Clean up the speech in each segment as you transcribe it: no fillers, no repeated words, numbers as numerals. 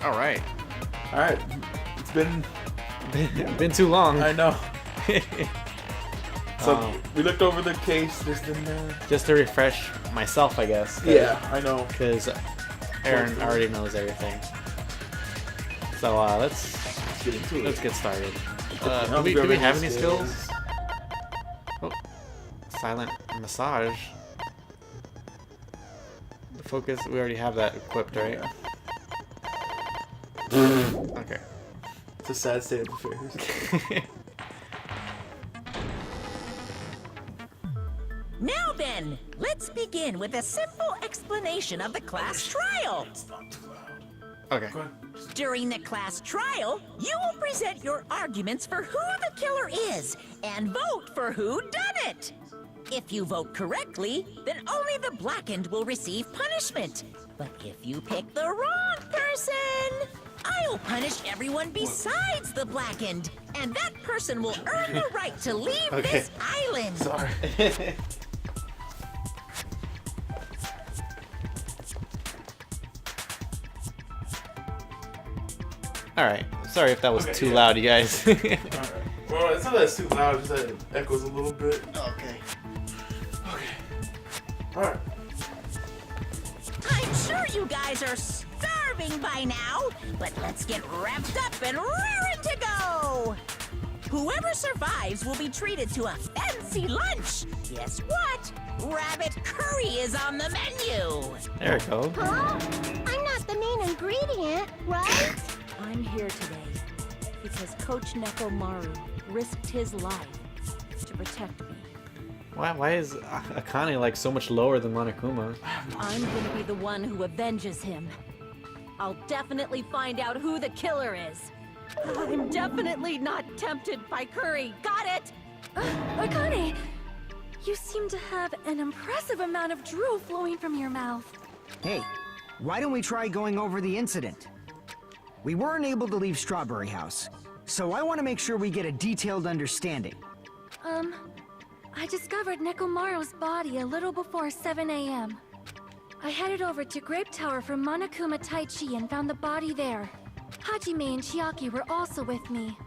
All right. All right. It's been Been too long. I know. So we looked over the case just to refresh myself, I guess. Yeah, I know. Because Aaron already knows everything. So let's get into it. Let's get started. Do Do we have any skills? Oh, silent massage. Focus. We already have that equipped, right? Okay. It's a sad state of affairs. Now then, let's begin with a simple explanation of the class trial. Okay. Go ahead. During the class trial, you will present your arguments for who the killer is and vote for who done it. If you vote correctly, then only the blackened will receive punishment. But if you pick the wrong person, I'll punish everyone besides the blackened, and that person will earn the right to leave this island. Sorry. Alright. Sorry if that was too loud, you guys. Alright. Well, it's not that it's too loud, just that it echoes a little bit. Okay. Alright. I'm sure you guys are starving by now, but let's get revved up and raring to go! Whoever survives will be treated to a fancy lunch. Guess what? Rabbit curry is on the menu. There we go. Huh? I'm not the main ingredient, right? I'm here today because Coach Nekomaru risked his life to protect me. Why is Akane like so much lower than Monokuma? I'm gonna be the one who avenges him. I'll definitely find out who the killer is. I'm definitely not tempted by curry. Got it? Akane, you seem to have an impressive amount of drool flowing from your mouth. Hey, why don't we try going over the incident? We weren't able to leave Strawberry House, so I want to make sure we get a detailed understanding. I discovered Nekomaru's body a little before 7 a.m. I headed over to Grape Tower from Monokuma Taichi and found the body there. Hajime and Chiaki were also with me.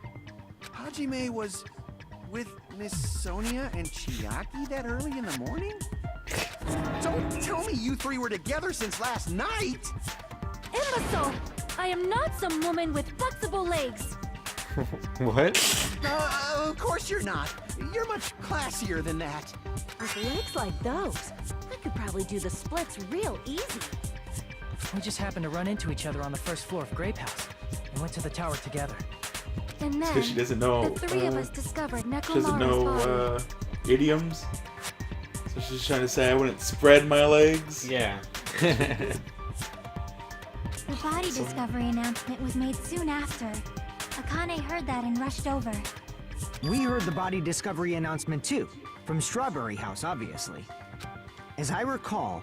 Hajime was with Miss Sonia and Chiaki that early in the morning? Don't tell me you three were together since last night! Imbecile! I am not some woman with flexible legs. What? Of course you're not. You're much classier than that. With legs like those, I could probably do the splits real easy. We just happened to run into each other on the first floor of Grape House and went to the tower together. And then, Because she doesn't know. the three of us discovered She doesn't Nekomaru's body. know idioms. So she's trying to say I wouldn't spread my legs. Yeah. The body discovery announcement was made soon after. Akane heard that and rushed over. We heard the body discovery announcement too, from Strawberry House, obviously. As I recall,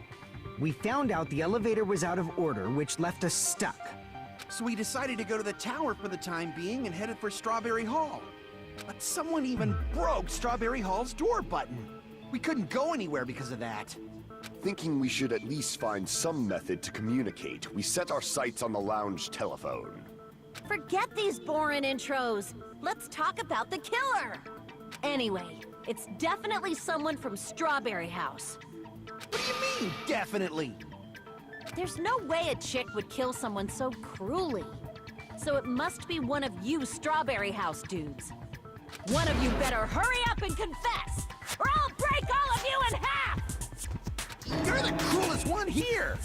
we found out the elevator was out of order, which left us stuck. So we decided to go to the tower for the time being and headed for Strawberry Hall. But someone even broke Strawberry Hall's door button. We couldn't go anywhere because of that. Thinking we should at least find some method to communicate, we set our sights on the lounge telephone. Forget these boring intros. Let's talk about the killer. Anyway, it's definitely someone from Strawberry House. What do you mean, definitely? There's no way a chick would kill someone so cruelly. So it must be one of you Strawberry House dudes. One of you better hurry up and confess, or I'll break all of you in half! You're the coolest one here!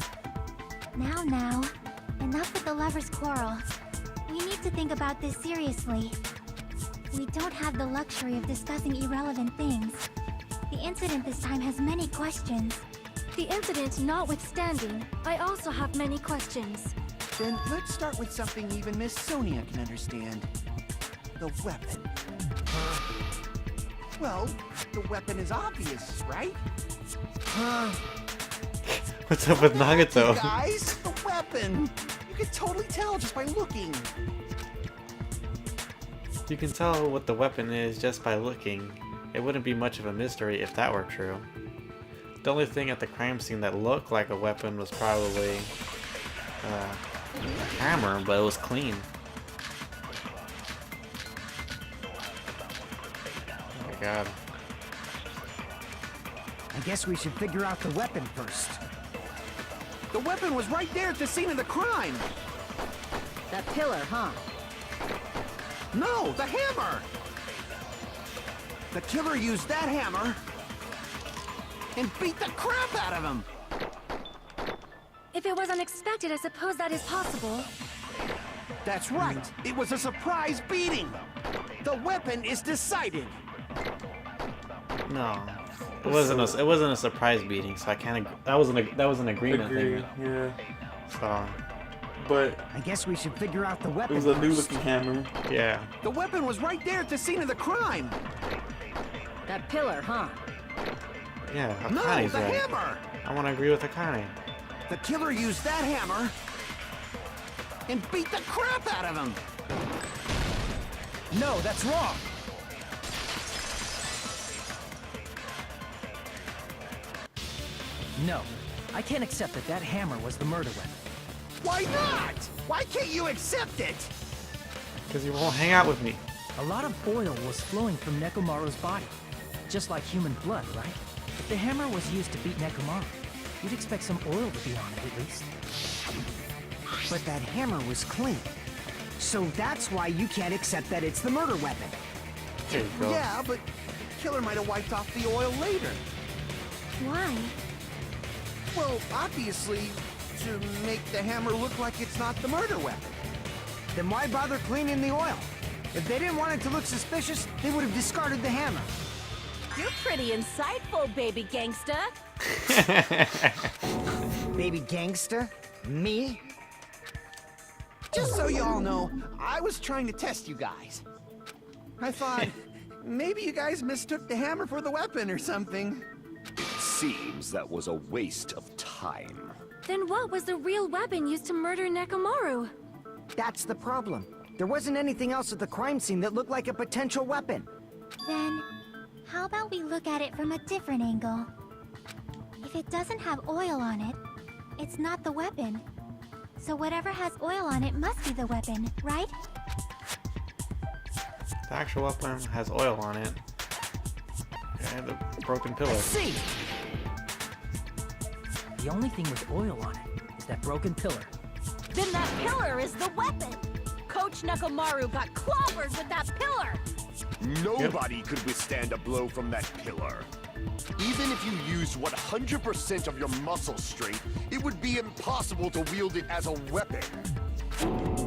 Now, enough with the lovers' quarrel. We need to think about this seriously. We don't have the luxury of discussing irrelevant things. The incident this time has many questions. The incident notwithstanding, I also have many questions. Then let's start with something even Miss Sonia can understand. The weapon. Well, the weapon is obvious, right? What's up with Nagato? Guys, the weapon! You can totally tell just by looking. You can tell what the weapon is just by looking. It wouldn't be much of a mystery if that were true. The only thing at the crime scene that looked like a weapon was probably hammer, but it was clean. Oh my god. I guess we should figure out the weapon first. The weapon was right there at the scene of the crime. That pillar, huh? No, the hammer! The killer used that hammer and beat the crap out of him! If it was unexpected, I suppose that is possible. That's right. It was a surprise beating. The weapon is decided. No, it wasn't a surprise beating, so I can't. That was an agreement Agree, thing. yeah. So, But I guess we should figure out the it weapon was a new first. looking hammer. yeah. The weapon was right there at the scene of the crime. That pillar, huh? Yeah, No, Akane's the right. hammer! I want to agree with Akane. The killer used that hammer and beat the crap out of him. No, that's wrong. No, I can't accept that that hammer was the murder weapon. Why not? Why can't you accept it? Because you won't hang out with me. A lot of oil was flowing from Nekomaru's body, just like human blood, right? If the hammer was used to beat Nekomaru, you'd expect some oil to be on it at least. But that hammer was clean. So that's why you can't accept that it's the murder weapon. There you go. Yeah, but the killer might have wiped off the oil later. Why? Well, obviously, to make the hammer look like it's not the murder weapon. Then why bother cleaning the oil? If they didn't want it to look suspicious, they would have discarded the hammer. You're pretty insightful, baby gangsta. Baby gangster? Me? Just so you all know, I was trying to test you guys. I thought, maybe you guys mistook the hammer for the weapon or something. It seems that was a waste of time. Then what was the real weapon used to murder Nekomaru? That's the problem. There wasn't anything else at the crime scene that looked like a potential weapon. Then, how about we look at it from a different angle? If it doesn't have oil on it, it's not the weapon. So whatever has oil on it must be the weapon, right? The actual weapon has oil on it. Okay, the broken pillar. See! The only thing with oil on it is that broken pillar. Then that pillar is the weapon. Coach Nekomaru got clobbered with that pillar. Nobody could withstand a blow from that pillar. Even if you used 100% of your muscle strength, it would be impossible to wield it as a weapon.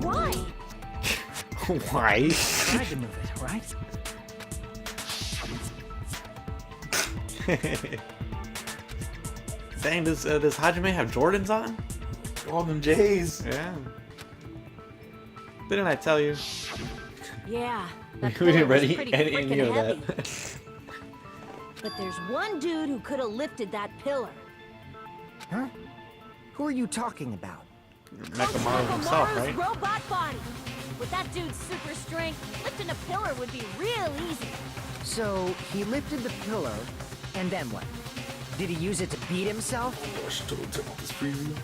Why? Why? Tried to move it, right? Dang, does Hajime have Jordans on? All them J's. Yeah. Didn't I tell you? Yeah. That We didn't pillar was ready pretty any freaking of heavy. that. But there's one dude who could have lifted that pillar. Huh? Who are you talking about? Nekomaru himself, Nekomaru's right? robot body. With that dude's super strength, lifting a pillar would be real easy. So, he lifted the pillar, and then what? Did he use it to beat himself? I should totally turn off this preview.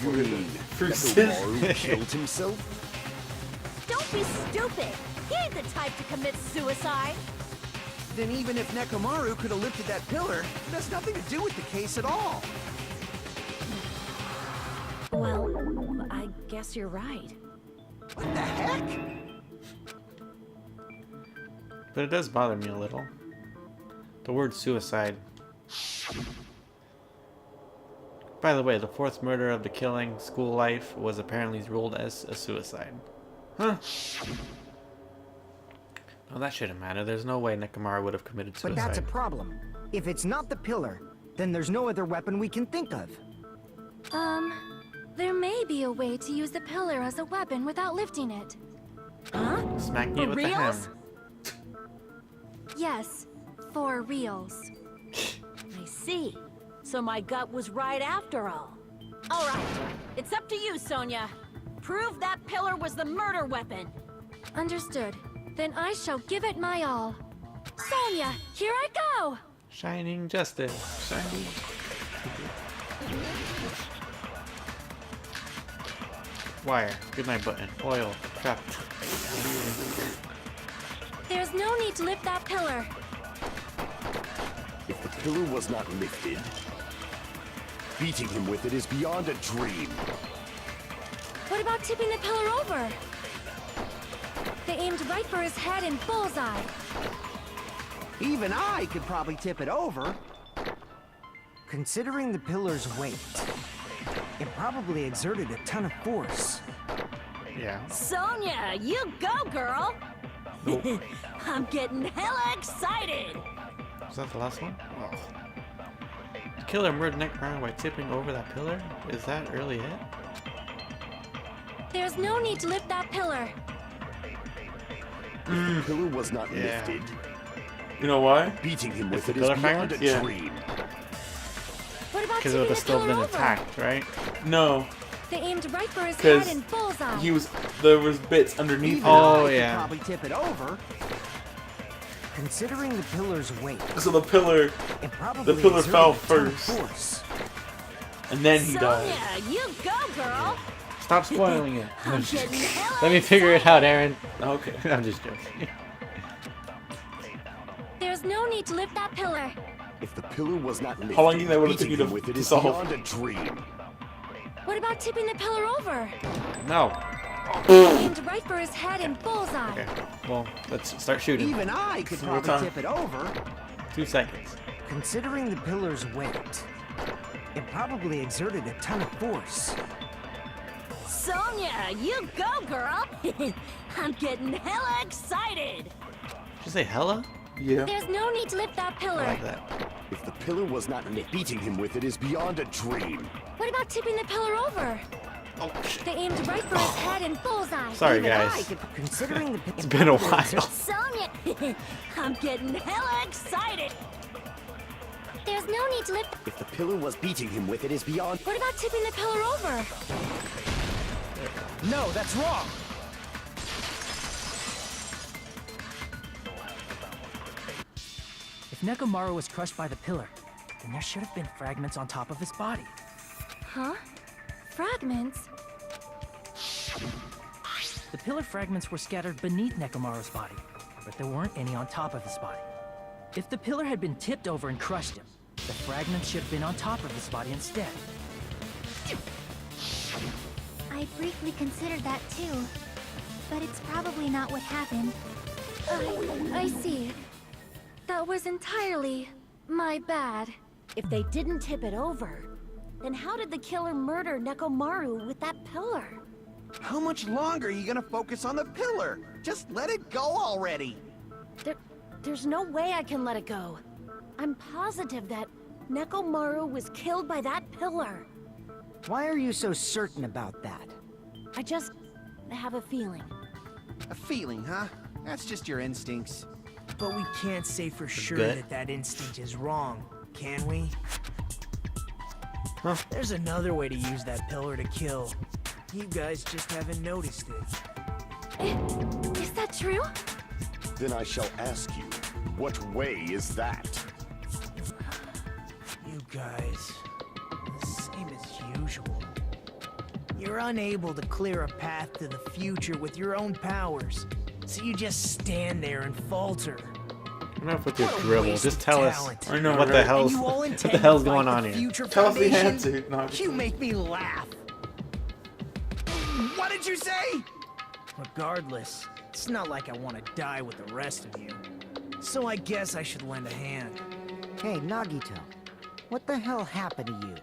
You mean Precision. Nekomaru killed himself? Don't be stupid. He ain't the type to commit suicide. Then even if Nekomaru could have lifted that pillar, it has nothing to do with the case at all. Well, I guess you're right. What the heck? But it does bother me a little. The word suicide. By the way, the fourth murder of the killing, school life, was apparently ruled as a suicide. Huh. Well, that shouldn't matter. There's no way Nekomaru would have committed suicide. But that's a problem. If it's not the pillar, then there's no other weapon we can think of. There may be a way to use the pillar as a weapon without lifting it. Huh? Smacking it For with the reals? hammer. Yes, for reals. I see. So my gut was right after all. All right, it's up to you, Sonia. Prove that pillar was the murder weapon. Understood. Then I shall give it my all. Sonia, here I go! Shining justice. Shining. Wire. Goodnight button. Oil. Trap. There's no need to lift that pillar. If the pillar was not lifted, beating him with it is beyond a dream. What about tipping the pillar over? They aimed right for his head and bullseye. Even I could probably tip it over. Considering the pillar's weight, it probably exerted a ton of force. Yeah. Sonia, you go, girl! I'm getting hella excited! Was that the last one? Oh. The killer murdered Necron by tipping over that pillar? Is that really it? There's no need to lift that pillar. The pillar was not lifted. You know why? Beating him with the it is pillar beyond a fragments? dream. What about Because it tipping would the have still pillar been over? attacked, right? No, They aimed right for his 'Cause head and bullseye. there was bits underneath Even it. Oh, I could yeah. probably tip it over. Considering the pillar's weight, So the pillar, it probably the pillar exerted fell a ton of first, force. and then he died. Sonia, you go, girl! Stop spoiling it. I'm getting hella Let me figure it out, Aaron. Okay. I'm just joking. There's no need to lift that pillar. If the pillar was not lifted, How long do you think that would have beating taken him you with it to is solve? beyond a dream. What about tipping the pillar over? No. They aimed right for his head and bullseye. Okay. Well, let's start shooting. Even I could So what probably time? tip it over. 2 seconds. Considering the pillar's weight, it probably exerted a ton of force. Sonia, you go, girl! I'm getting hella excited! Did you say hella? Yeah. There's no need to lift that I pillar. like that. If the pillar was not lifted, beating him with it is beyond a dream. What about tipping the pillar over? Oh, shit. They aimed right for his head and bullseye. Sorry, Even I guys. could- Considering the It's been a while. Sonia, I'm getting hella excited! There's no need to lift. If the pillar was beating him with it is beyond. What about tipping the pillar over? No, that's wrong! If Nekomaru was crushed by the pillar, then there should have been fragments on top of his body. Huh? Fragments? The pillar fragments were scattered beneath Nekomaru's body, but there weren't any on top of his body. If the pillar had been tipped over and crushed him, the fragments should have been on top of his body instead. I briefly considered that too. But it's probably not what happened. I see. That was entirely my bad. If they didn't tip it over, then how did the killer murder Nekomaru with that pillar? How much longer are you gonna focus on the pillar? Just let it go already. There's no way I can let it go. I'm positive that Nekomaru was killed by that pillar. Why are you so certain about that? I just have a feeling. A feeling, huh? That's just your instincts. But we can't say for sure gut. that that instinct is wrong, can we? Huh. There's another way to use that pillar to kill. You guys just haven't noticed it. Is that true? Then I shall ask you, what way is that? You guys, the same as usual. You're unable to clear a path to the future with your own powers, so you just stand there and falter. Enough with your What a dribble. waste Just of tell us talent. I know, what the right? hell's And you all what intend the hell's to fight going the on here. Future Tell us the Foundation? answer. No, I'm just You kidding. make me laugh. What did you say? Regardless, it's not like I want to die with the rest of you. So I guess I should lend a hand. Hey, Nagito, what the hell happened to you?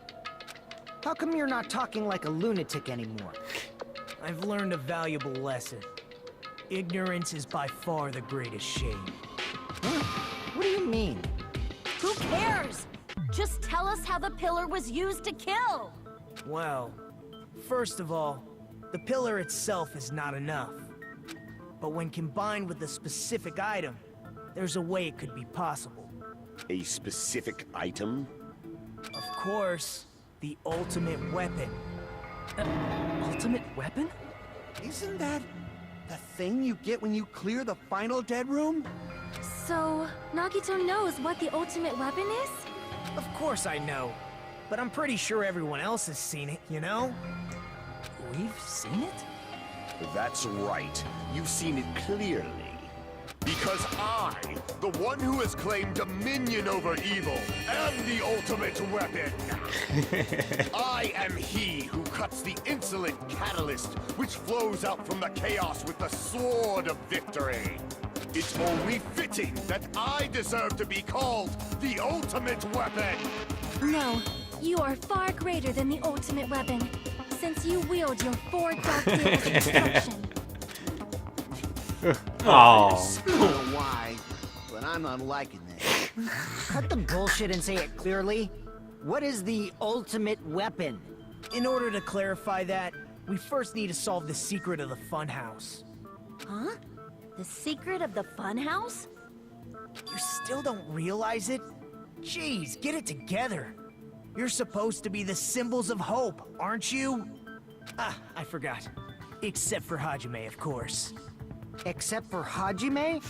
How come you're not talking like a lunatic anymore? I've learned a valuable lesson. Ignorance is by far the greatest shame. Huh? What do you mean? Who cares? Just tell us how the pillar was used to kill. Well, first of all, the pillar itself is not enough. But when combined with a specific item, there's a way it could be possible. A specific item? Of course, the ultimate weapon. Ultimate weapon? Isn't that the thing you get when you clear the final dead room? So, Nagito knows what the ultimate weapon is? Of course I know. But I'm pretty sure everyone else has seen it, you know? We've seen it? That's right. You've seen it clearly. Because I, the one who has claimed dominion over evil, am the ultimate weapon. I am he who cuts the insolent catalyst which flows out from the chaos with the sword of victory. It's only fitting that I deserve to be called the ultimate weapon. No, you are far greater than the ultimate weapon, since you wield your 4 dark wheels of destruction. Oh. I don't know why, but I'm not liking this. Cut the bullshit and say it clearly. What is the ultimate weapon? In order to clarify that, we first need to solve the secret of the funhouse. Huh? The secret of the funhouse? You still don't realize it? Jeez, get it together. You're supposed to be the symbols of hope, aren't you? Ah, I forgot. Except for Hajime, of course. Except for Hajime?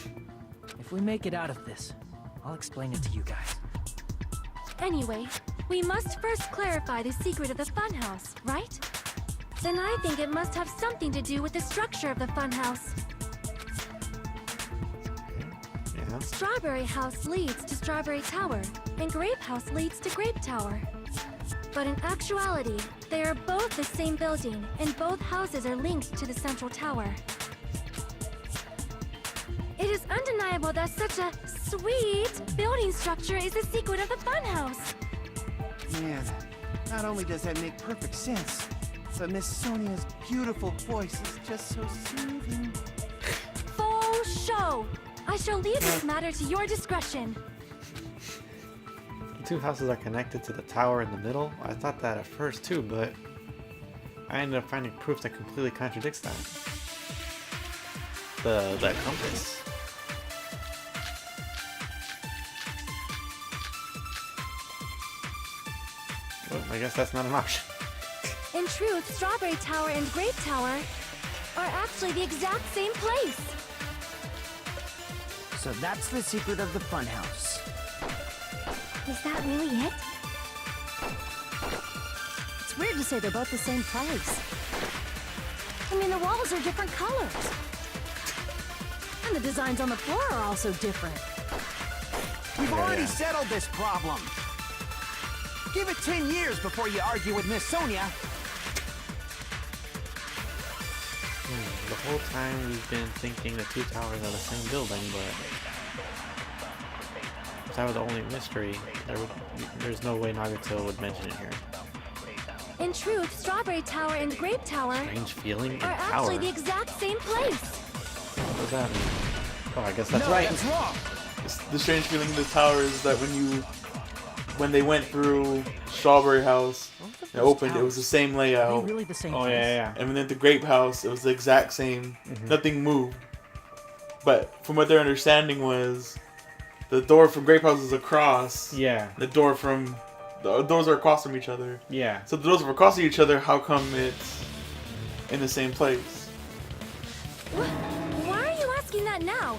If we make it out of this, I'll explain it to you guys. Anyway, we must first clarify the secret of the funhouse, right? Then I think it must have something to do with the structure of the funhouse. Yeah. Strawberry House leads to Strawberry Tower, and Grape House leads to Grape Tower. But in actuality, they are both the same building, and both houses are linked to the central tower. It is undeniable that such a sweet building structure is the secret of the funhouse. Man, not only does that make perfect sense, but Miss Sonia's beautiful voice is just so soothing. Faux show! I shall leave this matter to your discretion. The two houses are connected to the tower in the middle. I thought that at first too, but I ended up finding proof that completely contradicts that. The compass. Well, I guess that's not an option. In truth, Strawberry Tower and Grape Tower are actually the exact same place. So that's the secret of the funhouse. Is that really it? It's weird to say they're both the same place. I mean, the walls are different colors. And the designs on the floor are also different. We've already settled this problem. Give it 10 years before you argue with Miss Sonia. The whole time we've been thinking the two towers are the same building, but if that was the only mystery, there's no way Nagato would mention it here. In truth, Strawberry Tower and Grape Tower Strange feeling in are tower. actually the exact same place. What does that mean? Oh, I guess that's No, right. that's wrong. The strange feeling in the tower is that when they went through Strawberry House, it opened, it was the same Are layout. they really the same Oh place? yeah. And then at the Grape House, it was the exact same. Nothing moved. But from what their understanding was, the door from Grape House is across. Yeah. The doors are across from each other. Yeah. So the doors are across from each other. How come it's in the same place? Why are you asking that now?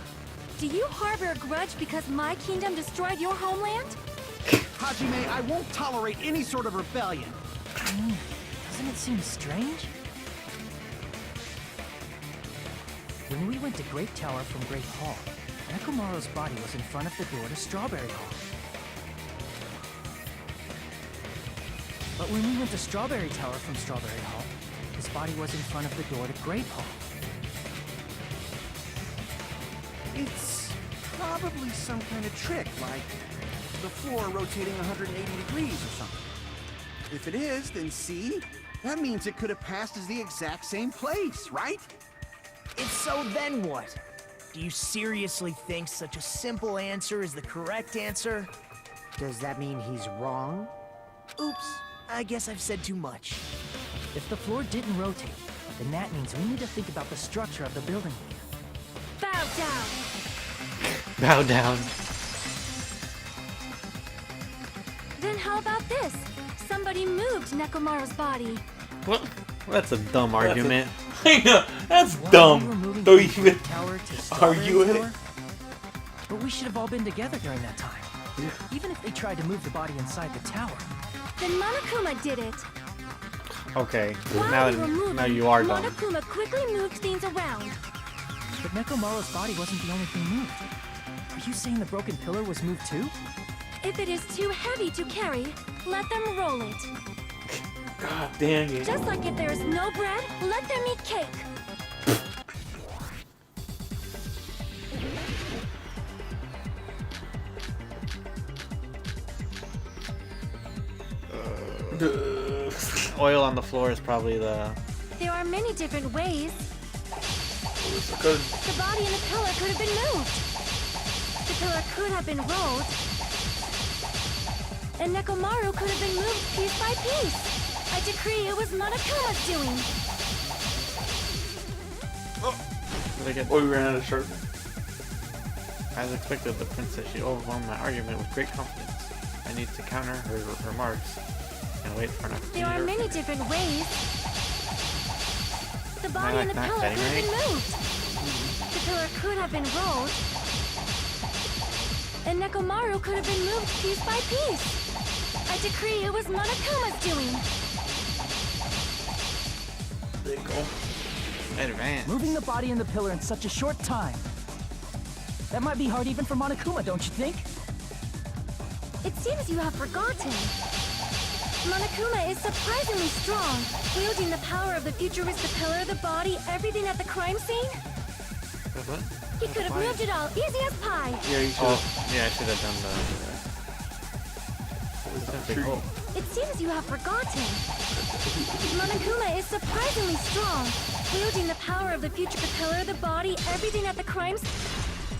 Do you harbor a grudge because my kingdom destroyed your homeland? Hajime, I won't tolerate any sort of rebellion. Doesn't it seem strange? When we went to Grape Tower from Grape Hall, Nekomaru's body was in front of the door to Strawberry Hall. But when we went to Strawberry Tower from Strawberry Hall, his body was in front of the door to Grape Hall. It's probably some kind of trick, like the floor rotating 180 degrees or something. If it is, then see? That means it could have passed as the exact same place, right? If so, then what? Do you seriously think such a simple answer is the correct answer? Does that mean he's wrong? Oops, I guess I've said too much. If the floor didn't rotate, then that means we need to think about the structure of the building here. Bow down! Bow down. Then how about this? Somebody moved Nekomaru's body. What? That's a dumb argument. I know, that's While we were dumb. moving Don't from even Grape Tower to argue Strawberry it. Tower, but we should have all been together during that time. Even if they tried to move the body inside the tower. Then Monokuma did it. Okay, While we were moving, now you are dumb. Monokuma quickly moved things around. But Nekomaru's body wasn't the only thing moved. Are you saying the broken pillar was moved too? If it is too heavy to carry, let them roll it. God dang it. Just like if there is no bread, let them eat cake. Oil on the floor is probably the... There are many different ways. Good. The body and the pillar could have been moved. The pillar could have been rolled. And Nekomaru could have been moved piece by piece. I decree it was Monokuma's doing. Did I get... Oh, we ran out of sharpener. As expected, the princess, she overwhelmed my argument with great confidence. I need to counter her remarks and wait for an opportunity. There are many different ways. The body and the pillar could have been moved. The pillar could have been rolled. And Nekomaru could have been moved piece by piece. I decree it was Monokuma's doing. There you go. Advance. Moving the body and the pillar in such a short time. That might be hard even for Monokuma, don't you think? It seems you have forgotten. Monokuma is surprisingly strong, wielding the power of the futuristic pillar, the body, everything at the crime scene. What? He could have moved it all, easy as pie. Yeah, you should. Oh, yeah, I should have done the... big hole. It seems you have forgotten. Monokuma is surprisingly strong, wielding the power of the future pillar, the body, everything at the crime scene.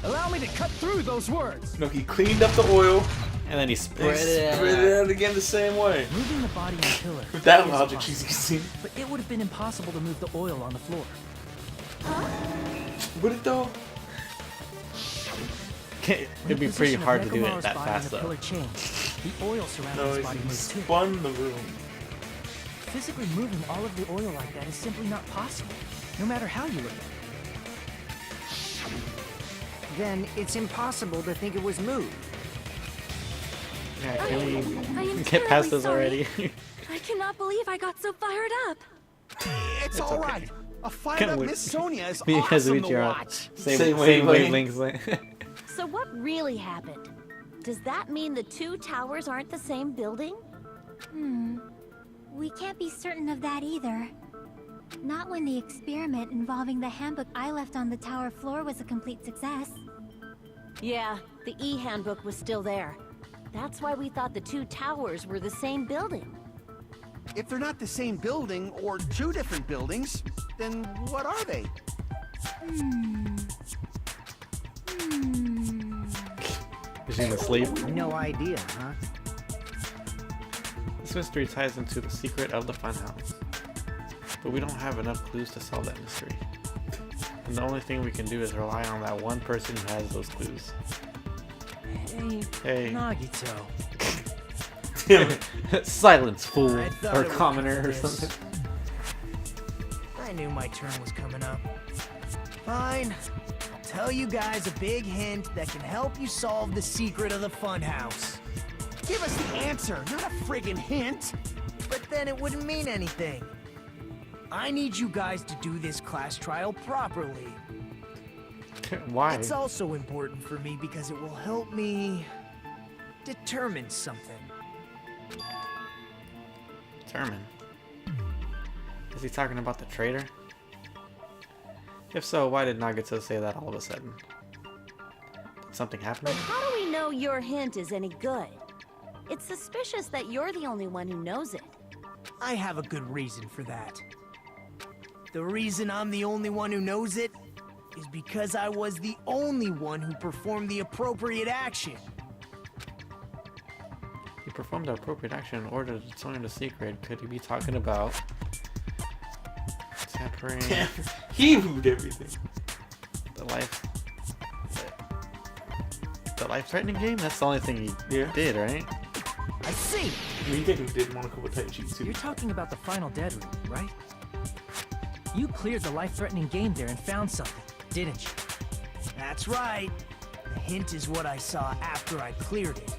Allow me to cut through those words. No, he cleaned up the oil. And then he And spread he it spread it out again the same way. Moving the body and the pillar. With that is logic, possible, she's easy. But it would have been impossible to move the oil on the floor. Would it though? It'd be pretty hard to do it that fast, the though. pillar changed. The oil surrounding No, his he body moved too. spun the room. Physically moving all of the oil like that is simply not possible, no matter how you look at it. Then it's impossible to think it was moved. Yeah, I can we am get past this terribly already? I cannot believe I got so fired up. It's all right. A fired Can up we- Miss Sonia is Because awesome we to are watch. same Same wavelength. wavelengths. So what really happened? Does that mean the two towers aren't the same building? We can't be certain of that either. Not when the experiment involving the handbook I left on the tower floor was a complete success. Yeah, the e-handbook was still there. That's why we thought the two towers were the same building. If they're not the same building or two different buildings, then what are they? Is she asleep? No idea, huh? This mystery ties into the secret of the funhouse. But we don't have enough clues to solve that mystery. And the only thing we can do is rely on that one person who has those clues. Hey. Nagito. Damn it. Silence, fool. I thought Or it would commoner come or to this. something. I knew my turn was coming up. Fine. I'll tell you guys a big hint that can help you solve the secret of the funhouse. Give us the answer, not a friggin' hint. But then it wouldn't mean anything. I need you guys to do this class trial properly. Why? It's also important for me because it will help me determine something. Determine. Is he talking about the traitor? If so, why did Nagito say that all of a sudden? Did something happen? But how do we know your hint is any good? It's suspicious that you're the only one who knows it. I have a good reason for that. The reason I'm the only one who knows it is because I was the only one who performed the appropriate action. He performed the appropriate action in order to determine the secret. Could he be talking about tampering He moved everything. the life-threatening game? That's the only thing he did, right? I see! I mean, you technically did Monaco with Tai Chi too. You're talking about the final dead room, right? You cleared the life-threatening game there and found something, didn't you? That's right. The hint is what I saw after I cleared it.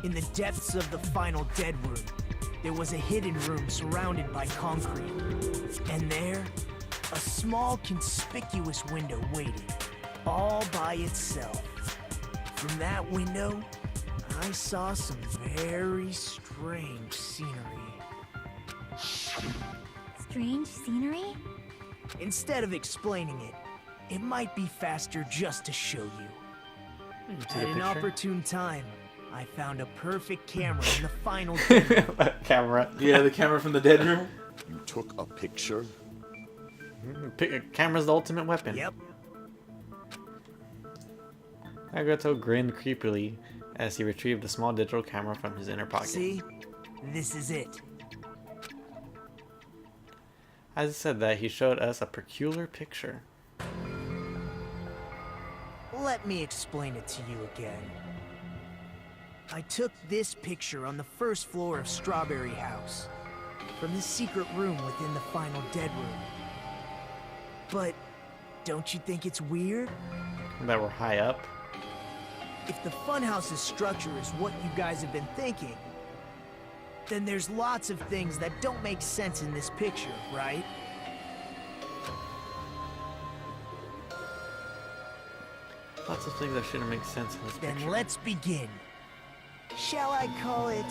In the depths of the final dead room, there was a hidden room surrounded by concrete. And there, a small, conspicuous window waited, all by itself. From that window, I saw some very strange scenery. Strange scenery? Instead of explaining it, it might be faster just to show you. Take At a an picture. opportune time, I found a perfect camera in the final Camera. Yeah, the camera from the dead room. You took a picture? Camera's the ultimate weapon. Yep. Nagato grinned creepily as he retrieved a small digital camera from his inner pocket. See? This is it. As he said that, he showed us a peculiar picture. Let me explain it to you again. I took this picture on the first floor of Strawberry House, from the secret room within the final dead room. But don't you think it's weird? That we're high up. If the funhouse's structure is what you guys have been thinking, then there's lots of things that don't make sense in this picture, right? Lots of things that shouldn't make sense in this Then picture. let's begin. Shall I call it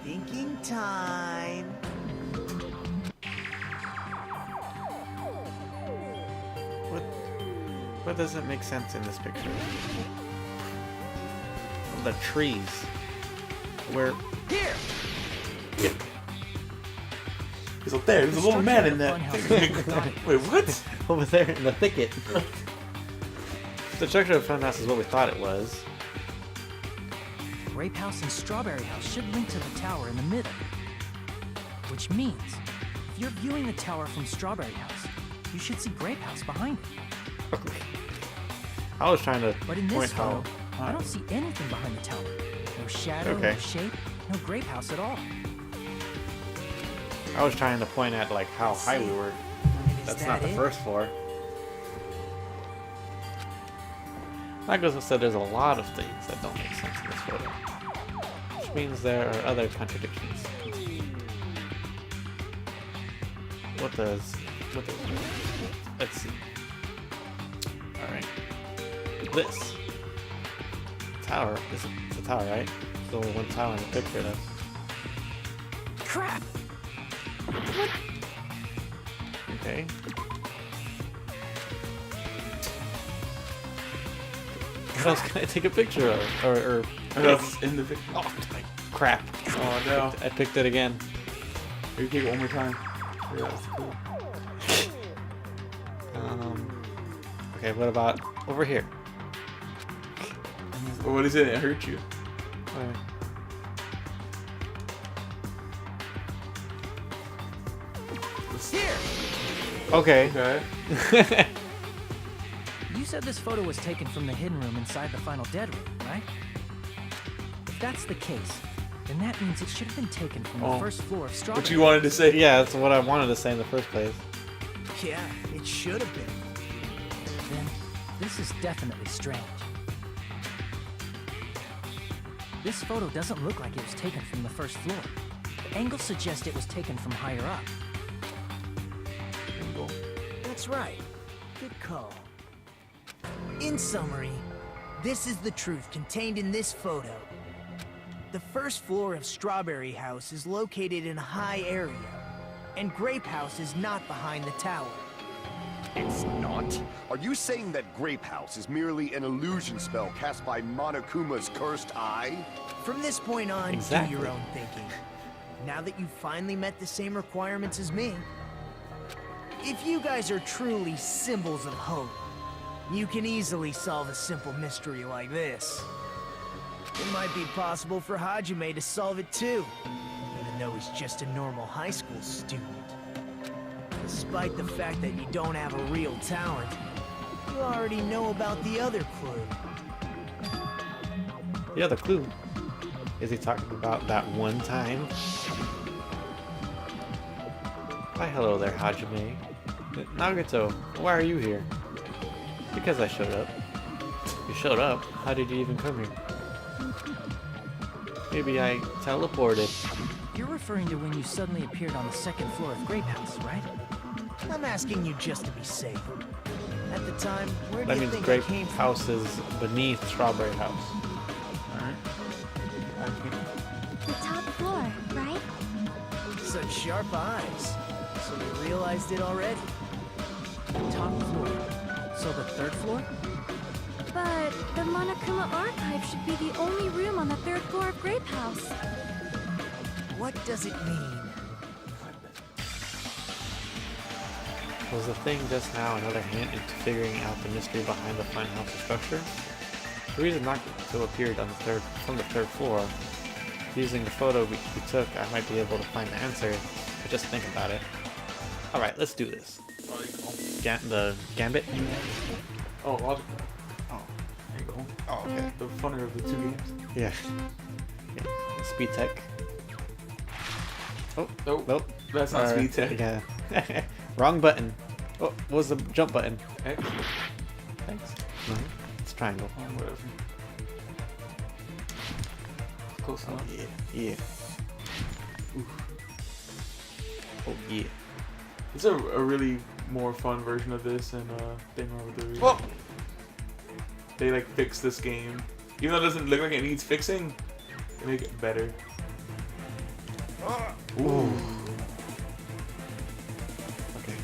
thinking time? What doesn't make sense in this picture? The trees. Where? Here! He's up there. There's a little man in that. Wait, what? Over there in the thicket. The structure of Funhouse is what we thought it was. Grape House and Strawberry House should link to the tower in the middle. Which means, if you're viewing the tower from Strawberry House, you should see Grape House behind it. I was trying to But in this point how. photo, I don't see anything behind the tower. No shadow, Okay. no shape, no Grape House at all. I was trying to point at like how high we were. And is That's that not the it? first floor. Nagato said there's a lot of things that don't make sense in this photo. Which means there are other contradictions. What does... Let's see. Alright. This. Tower. It's a tower, right? There's only one tower in the picture though. Crap! Okay. What else can I take a picture of? Or I was in the picture. oh, crap. Oh no. I picked it again. You take it one more time. Yeah, that's cool. Okay, what about over here? What is it? It hurt you. Here! Okay. Okay. You said this photo was taken from the hidden room inside the final dead room, right? If that's the case, then that means it should have been taken from the first floor of Strawberry. What you wanted to say? Yeah, that's what I wanted to say in the first place. Yeah, it should have been. Then this is definitely strange. This photo doesn't look like it was taken from the first floor. The angles suggest it was taken from higher up. That's right. Good call. In summary, this is the truth contained in this photo. The first floor of Strawberry House is located in a high area, and Grape House is not behind the tower. It's not? Are you saying that Grape House is merely an illusion spell cast by Monokuma's cursed eye? From this point on, Exactly. do your own thinking. Now that you've finally met the same requirements as me, if you guys are truly symbols of hope, you can easily solve a simple mystery like this. It might be possible for Hajime to solve it too, even though he's just a normal high school student. Despite the fact that you don't have a real talent, you already know about the other clue. The other clue. Is he talking about that one time? Why hello there, Hajime. Nagato, why are you here? Because I showed up. You showed up? How did you even come here? Maybe I teleported. You're referring to when you suddenly appeared on the second floor of Grape House, right? I'm asking you just to be safe. At the time, where do That you means think Grape I came from? House is beneath Strawberry House. Alright. The top floor, right? Such sharp eyes. So you realized it already? Top floor. So the third floor? But the Monokuma archive should be the only room on the third floor of Grape House. What does it mean? Was the thing just now another hint into figuring out the mystery behind the funhouse's structure? The reason Nagito appeared on from the third floor. Using the photo we took, I might be able to find the answer, but just think about it. Alright, let's do this. The Gambit? Oh, logical. Oh, there you go. Oh, okay. The funner of the two games. Yeah. Speed Tech. Oh, Nope. nope. That's not Speed Tech. Yeah. Wrong button. Oh, what was the jump button? X. Thanks. No, it's triangle. Oh, whatever. Close enough. Yeah, yeah. Oof. Oh yeah. It's a really more fun version of this than Danganronpa 3. Whoa! They like fix this game. Even though it doesn't look like it needs fixing, they make it better. Ooh. Okay.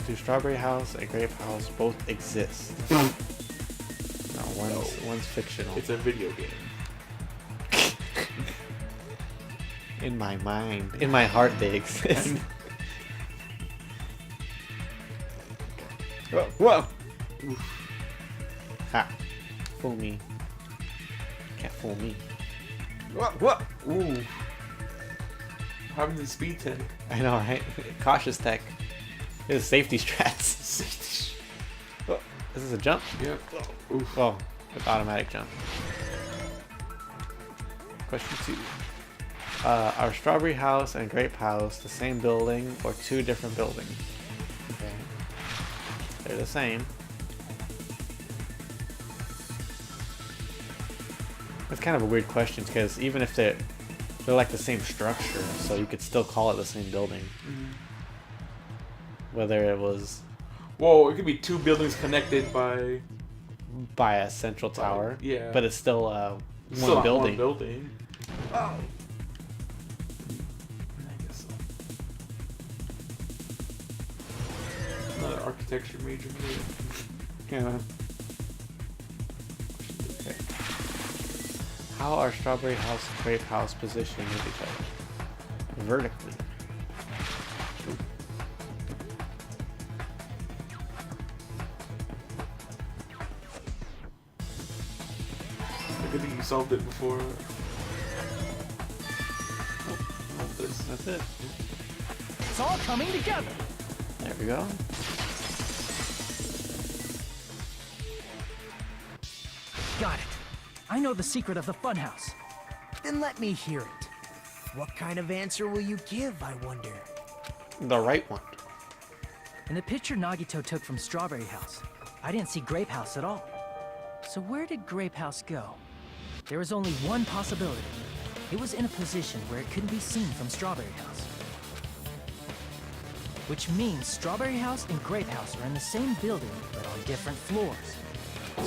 Do Strawberry House and Grape House both exist? No, one's fictional. It's a video game. In my mind, in my heart, they exist. Whoa! Whoa! Oof. Ha! Fool me. Can't fool me. What? Ooh. What happened to Speed Tech? I know, right? Cautious tech. This is safety strats. Oh, this is a jump? Yep. Oof. Oh, with automatic jump. Question 2. Are Strawberry House and Grape House the same building or two different buildings? Okay. They're the same. It's kind of a weird question because even if they're like the same structure, so you could still call it the same building. Mm-hmm. Whether it was Whoa, it could be two buildings connected by a central tower, yeah. but it's still still one building. One building. Oh. I guess so. Another architecture major. Yeah. Okay. How are Strawberry House and Grape House positioned with each other? Vertically. Good thing you solved it before. That's it. It's all coming together. There we go. Got it. I know the secret of the funhouse. Then let me hear it. What kind of answer will you give, I wonder? The right one. In the picture Nagito took from Strawberry House, I didn't see Grape House at all. So where did Grape House go? There was only one possibility. It was in a position where it couldn't be seen from Strawberry House. Which means Strawberry House and Grape House are in the same building, but on different floors.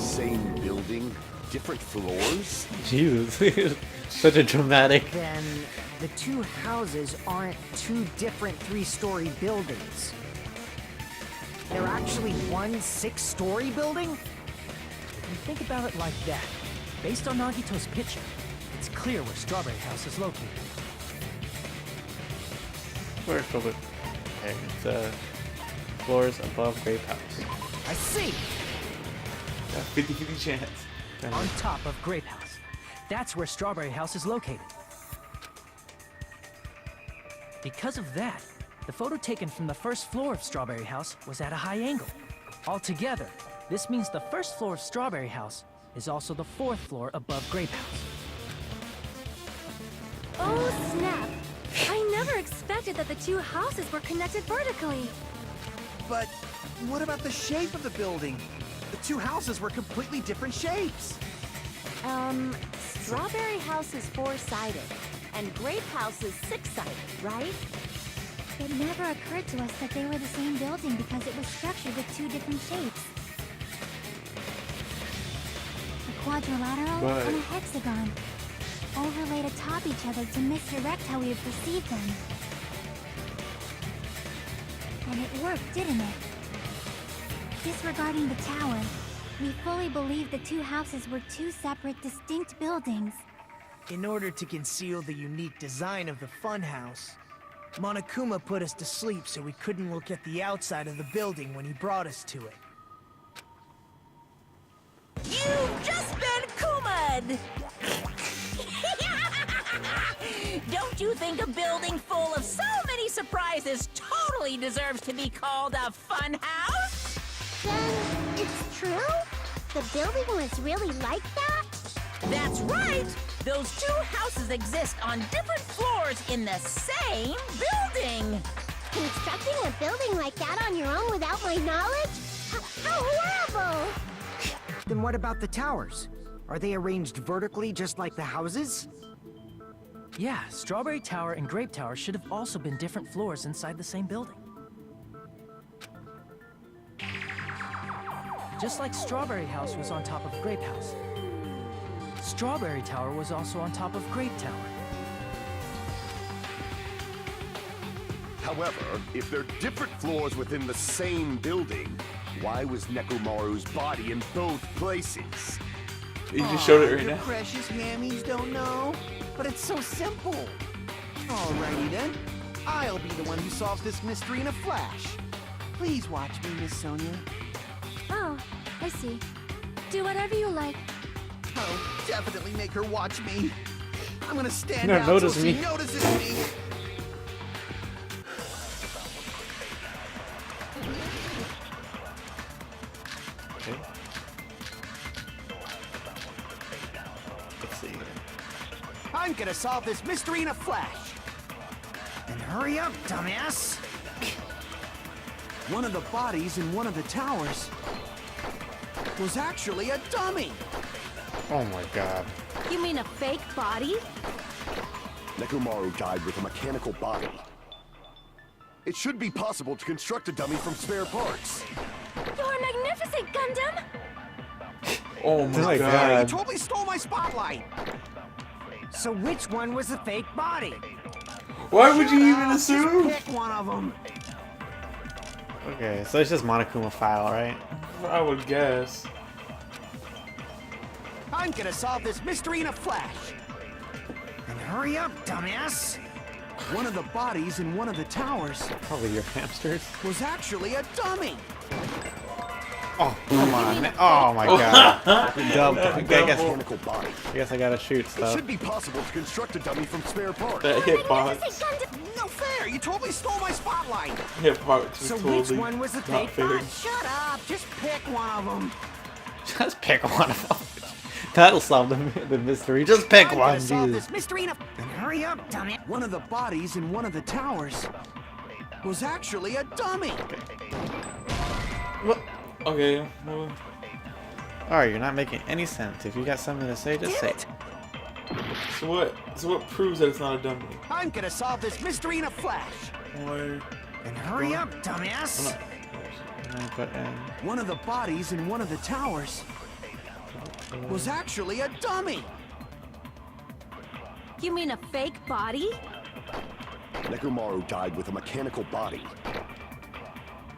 Same building, different floors? Jesus. Such a dramatic. Then the two houses aren't two different 3-story buildings. They're actually one 6-story building? When you think about it like that, based on Nagito's picture, it's clear where Strawberry House is located. Where's Strawberry? Okay, it's floors above Grape House. I see! Got 50-50 chance. On top of Grape House. That's where Strawberry House is located. Because of that, the photo taken from the first floor of Strawberry House was at a high angle. Altogether, this means the first floor of Strawberry House is also the 4th floor above Grape House. Oh, snap! I never expected that the two houses were connected vertically. But what about the shape of the building? The two houses were completely different shapes. Strawberry House is 4-sided, and Grape House is 6-sided, right? It never occurred to us that they were the same building because it was structured with 2 different shapes. A quadrilateral and a hexagon, overlaid atop each other to misdirect how we would perceive them. And it worked, didn't it? Disregarding the tower, we fully believed the 2 houses were 2 separate, distinct buildings. In order to conceal the unique design of the funhouse, Monokuma put us to sleep so we couldn't look at the outside of the building when he brought us to it. You've just been Kuma'd! Don't you think a building full of so many surprises totally deserves to be called a fun house? Then, it's true? The building was really like that? That's right! Those 2 houses exist on different floors in the same building! Constructing a building like that on your own without my knowledge? How horrible! Then what about the towers? Are they arranged vertically just like the houses? Yeah, Strawberry Tower and Grape Tower should have also been different floors inside the same building. Just like Strawberry House was on top of Grape House. Strawberry Tower was also on top of Grape Tower. However, if they're different floors within the same building, why was Nekomaru's body in both places? You just showed it right your now. precious hammies don't know, but it's so simple. Alrighty then, I'll be the one who solves this mystery in a flash. Please watch me, Miss Sonia. Oh, I see. Do whatever you like. Oh, definitely make her watch me. I'm gonna stand No, out till notice she me. notices me. Okay. Let's see. I'm gonna solve this mystery in a flash. Then hurry up, dumbass! One of the bodies in one of the towers was actually a dummy. Oh my god. You mean a fake body? Nekomaru died with a mechanical body. It should be possible to construct a dummy from spare parts. You're magnificent, Gundam! Oh my my god. God. You totally stole my spotlight! So which one was the fake body? Why would you even assume? Pick one of them. Okay, so it's just Monokuma file, right? I would guess. I'm gonna solve this mystery in a flash. Then hurry up, dumbass! One of the bodies in one of the towers Probably your hamsters. was actually a dummy. Oh, come on. Oh my god. Dumb. I guess, Mechanical body. I guess I gotta shoot It stuff. should be possible to construct a dummy from spare parts. That hitbox. No fair! You totally stole my spotlight! Hitbox was So totally which one was the not fake fair. body? Shut up! Just pick one of them. Just pick one of them. That'll solve the mystery. Just pick I'm one, gonna solve Jesus. this mystery in a... Then hurry up, dumbass! One of the bodies in one of the towers was actually a dummy. What? Okay. Well, Alright, you're not making any sense. If you got something to say, just say it. so what? So what proves that it's not a dummy? I'm gonna solve this mystery in a flash. Or Then hurry up, dumbass! And then put in. One of the bodies in one of the towers was actually a dummy. You mean a fake body? Nekomaru died with a mechanical body.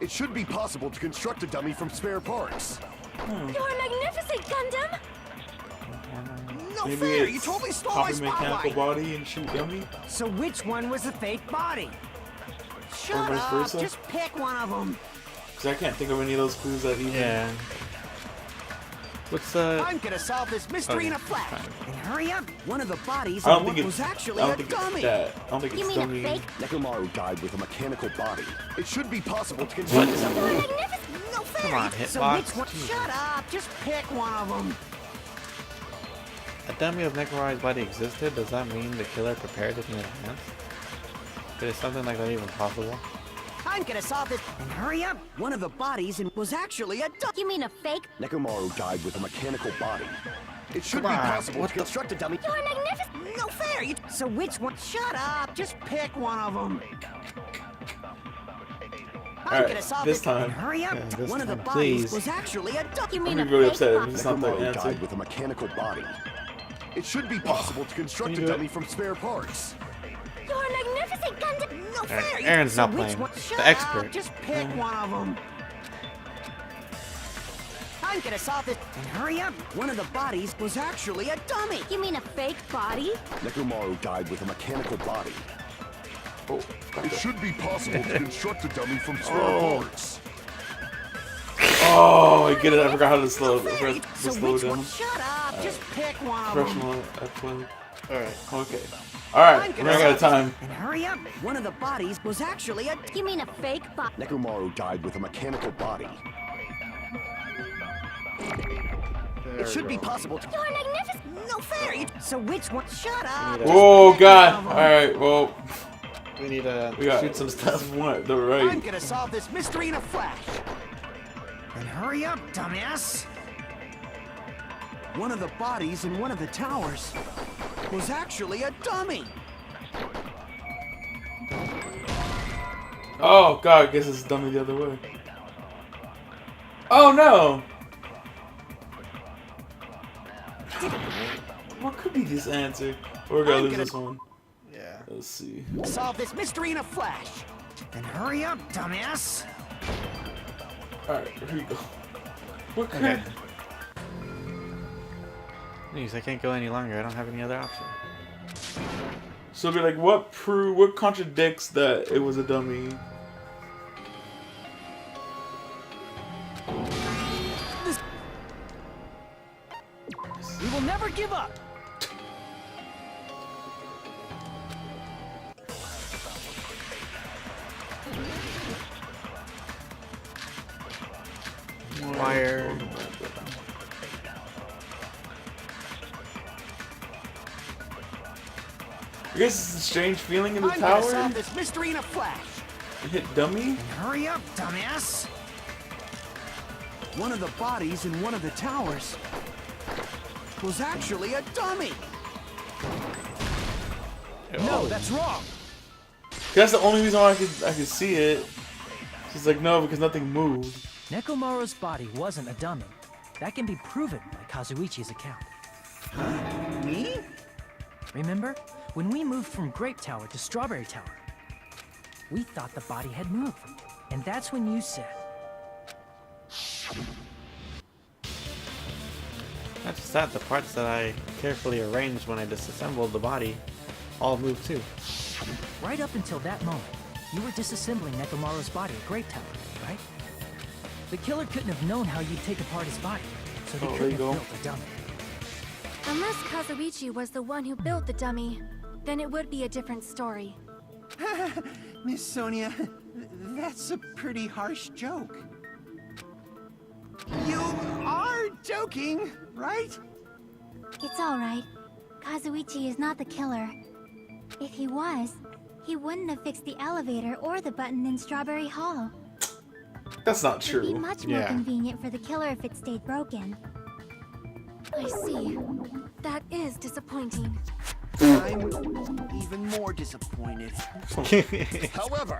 It should be possible to construct a dummy from spare parts. You're magnificent, Gundam! No maybe fair! it's You totally stole my copy mechanical spotlight! body and shoot dummy. So which one was the fake body? Shut vice up! versa? Just pick one of them. Because I can't think of any of those clues that even. Yeah. What's I'm gonna solve this mystery in a Okay, flash. fine. Then hurry up! One of the bodies I don't in think one it's. was actually I a don't think dummy. it's that. I don't think You it's mean a dummy. fake? Nekomaru died with a mechanical body. It should be possible to construct a dummy. You're magnificent! No fair! Come on, So hitbox. which one? Shut up! Just pick one of them. A dummy of Nekomaru's body existed? Does that mean the killer prepared it in advance? Is something like that even possible? I'm gonna solve this. Then hurry up! One of the bodies in was actually a dummy. You mean a fake? Nekomaru died with a mechanical body. It should Come be on, possible what to the- construct a dummy. You're magnificent. No fair. So which one? Shut up. Just pick one of them. I'm Alright, gonna solve this this. time. Hurry up. Yeah, this One of the time, bodies please. was actually a duck. You I'm mean gonna a be really fake upset if body? it's not the Nekomaru answer. died with a mechanical body. It should be possible to construct Can a you do it? dummy from spare parts. You're magnificent, Gundam. No Alright, fair. Aaron's So not which playing. one? The Shut expert. Up. Just pick one of them. I'm gonna solve this. And hurry up. One of the bodies was actually a dummy. You mean a fake body? Nekomaru died with a mechanical body. Oh, It should be possible to construct a dummy from spare Oh. parts. oh, I get it. I forgot how to slow, So slow which down. one? Shut up. Just pick one of them. Professional F1. Alright. Okay. Alright, we're running out of time. And hurry up. One of the bodies was actually a. You mean a fake body? Nekomaru died with a mechanical body. It should be possible to. You're magnificent. No fair. So which one? Shut up. Oh god. Alright, well, We need to we got shoot some stuff. What? The I'm right. gonna solve this mystery in a flash. And hurry up, dumbass. One of the bodies in one of the towers was actually a dummy. Oh god, I guess it's dummy the other way. Oh no! What could be this answer? We're gonna lose this one. Yeah. Let's see. Solve this mystery in a flash. And hurry up, dumbass. Alright, here we go. What could Okay. Jeez, I can't go any longer. I don't have any other option. So it'd be like, what contradicts that it was a dummy? We will never give up. Wire. I guess it's a strange feeling in the I'm gonna tower. solve this mystery in a flash. It hit dummy? Hurry up, dumbass. One of the bodies in one of the towers was actually a dummy. No, that's wrong. That's the only reason why I could see it. She's like, no, because nothing moved. Nekomaru's body wasn't a dummy. That can be proven by Kazuichi's account. Me? Remember? When we moved from Grape Tower to Strawberry Tower, we thought the body had moved. And that's when you said, Not just that, the parts that I carefully arranged when I disassembled the body all moved too. right up until that moment, you were disassembling Nekomaru's body at Grape Tower, right? The killer couldn't have known how you'd take apart his body, so they Oh, there couldn't you have go. built a dummy. Unless Kazuichi was the one who built the dummy, then it would be a different story. Miss Sonia, that's a pretty harsh joke. You are joking, right? It's all right. Kazuichi is not the killer. If he was, he wouldn't have fixed the elevator or the button in Strawberry Hall. That's not It'd be true. much more Yeah. convenient for the killer if it stayed broken. I see. That is disappointing. I'm even more disappointed. However,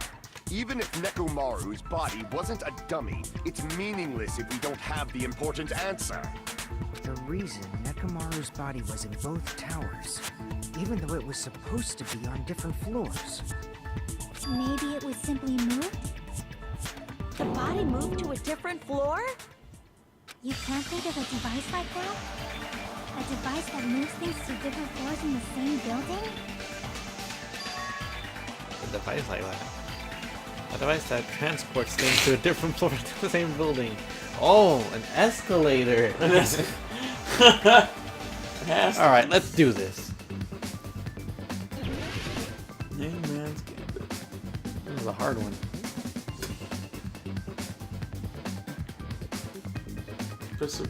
even if Nekomaru's body wasn't a dummy, it's meaningless if we don't have the important answer. The reason Nekomaru's body was in both towers, even though it was supposed to be on different floors. Maybe it was simply moved? The body moved to a different floor? You can't think of a device like that? A device that moves things to different floors in the same building? A device like that. A device that transports things to a different floor to the same building. Oh, an escalator. Alright, let's do this. Yeah, man. Gambit. This is a hard one. Just a-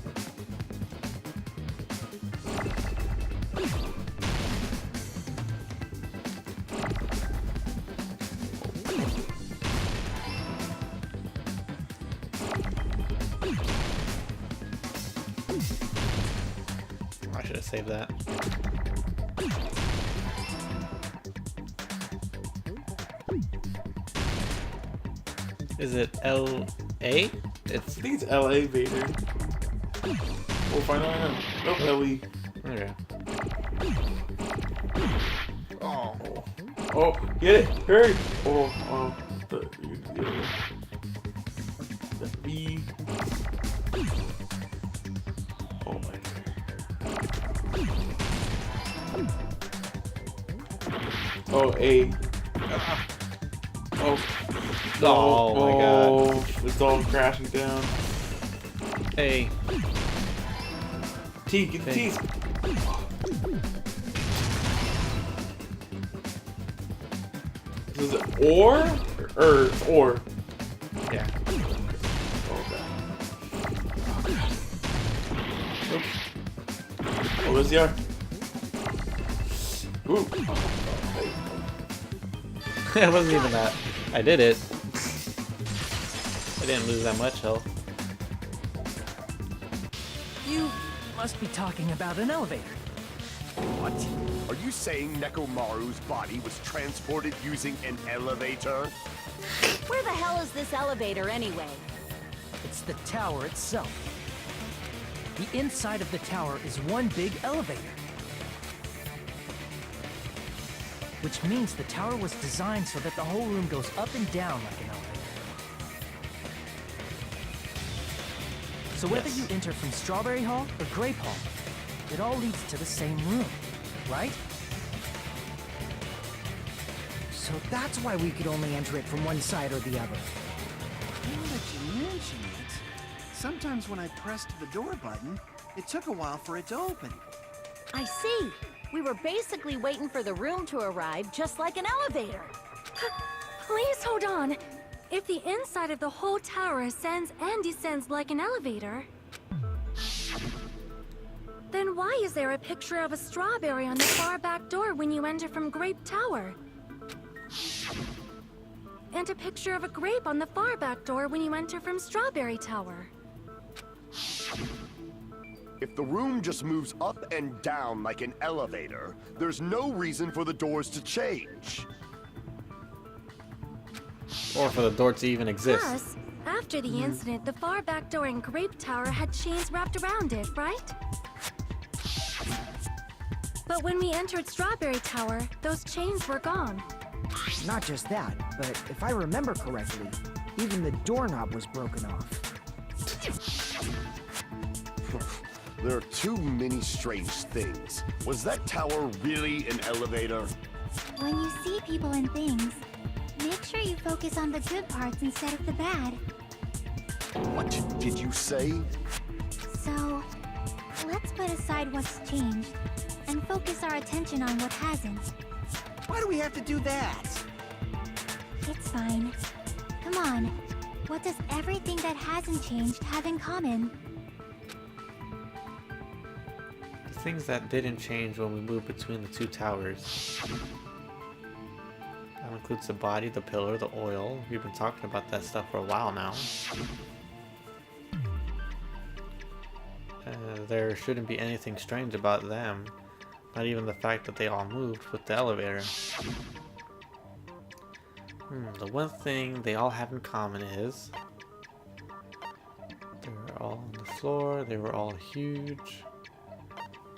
I save that. Is it L.A.? I think it's L.A. Vader. We'll find out. Nope, L.E. Okay. Oh. Oh, get it! Hurry! Oh, the B. Oh my god. Oh, A. Oh. Oh my god. It's all crashing down. Hey. T, get the T. Is it or? Or? Yeah. Oh god. Oh, there's the R. Ooh. It wasn't even that. I did it. I didn't lose that much health. You must be talking about an elevator. What? Are you saying Nekomaru's body was transported using an elevator? Where the hell is this elevator anyway? It's the tower itself. The inside of the tower is one big elevator. Which means the tower was designed so that the whole room goes up and down like an elevator. So whether Yes. you enter from Strawberry Hall or Grape Hall, it all leads to the same room, right? So that's why we could only enter it from one side or the other. Now that you mention it, sometimes when I pressed the door button, it took a while for it to open. I see. We were basically waiting for the room to arrive, just like an elevator. Please hold on. If the inside of the whole tower ascends and descends like an elevator, then why is there a picture of a strawberry on the far back door when you enter from Grape Tower? And a picture of a grape on the far back door when you enter from Strawberry Tower. If the room just moves up and down like an elevator, there's no reason for the doors to change. Or for the door to even exist. Plus, after the incident, the far back door in Grape Tower had chains wrapped around it, right? But when we entered Strawberry Tower, those chains were gone. Not just that, but if I remember correctly, even the doorknob was broken off. There are too many strange things. Was that tower really an elevator? When you see people and things, make sure you focus on the good parts instead of the bad. What did you say? So, let's put aside what's changed and focus our attention on what hasn't. Why do we have to do that? It's fine. Come on. What does everything that hasn't changed have in common? The things that didn't change when we moved between the two towers. That includes the body, the pillar, the oil. We've been talking about that stuff for a while now. There shouldn't be anything strange about them. Not even the fact that they all moved with the elevator. The one thing they all have in common is they were all on the floor, they were all huge,